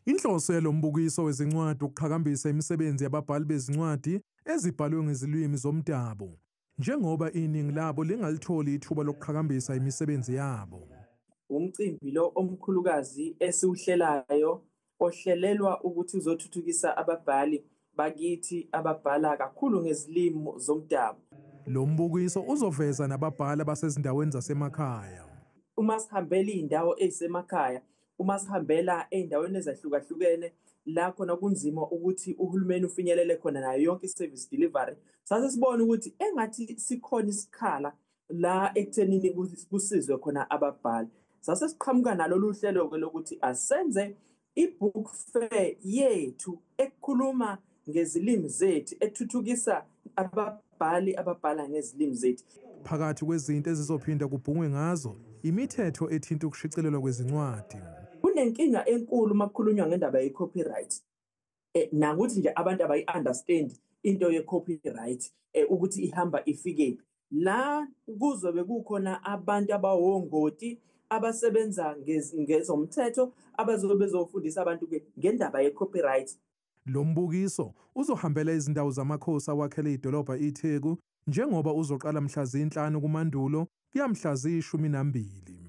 Inhloso yalombukiso wezincwadi ukuqhakambisa imisebenzi yababhali bezincwadi ezibhalwe ngezilwimi zomdabu, njengoba iningi labo lingalitholi ithuba lokuqhakambisa imisebenzi yabo. Umcimbi lo omkhulukazi esiwuhlelayo ohlelelwa ukuthi uzothuthukisa ababhali bakithi ababhala kakhulu ngezilimi zomdabu. Lo mbukiso uzoveza nababhali basezindaweni zasemakhaya. Uma sihambela iy'ndawo ey'semakhaya, uma sihambela ey'ndaweni ezahlukahlukene la khona kunzima ukuthi uhulumeni ufinyelele khona nayo yonke i-service delivery, sase sibona ukuthi engathi sikhona isikhala la ekuthenini kusizwe khona ababhali. Sase siqhamuka nalolu hlelo-ke lokuthi asenze i-book fair yethu ekhuluma ngezilimi zethu, ethuthukisa ababhali ababhala ngezilimi zethu. Phakathi kwezinto ezizophinda kubhungwe ngazo, imithetho ethinta ukushicilelwa kwezincwadi. Kunenkinga enkulu uma kukhulunywa ngendaba ye-copyright. Nakuthi nje abantu abayi-understand into ye-copyright ukuthi ihamba ifikephi. La kuzobe kukhona abantu abawongoti abasebenza ngezomthetho abazobe bezofundisa abantu-ke ngendaba ye-copyright. Lo mbukiso uzohambela izindawo zamakhosi awakhele idolobha iTheku njengoba uzoqala mhla zi-5 kuMandulo kuya mhla zi-12.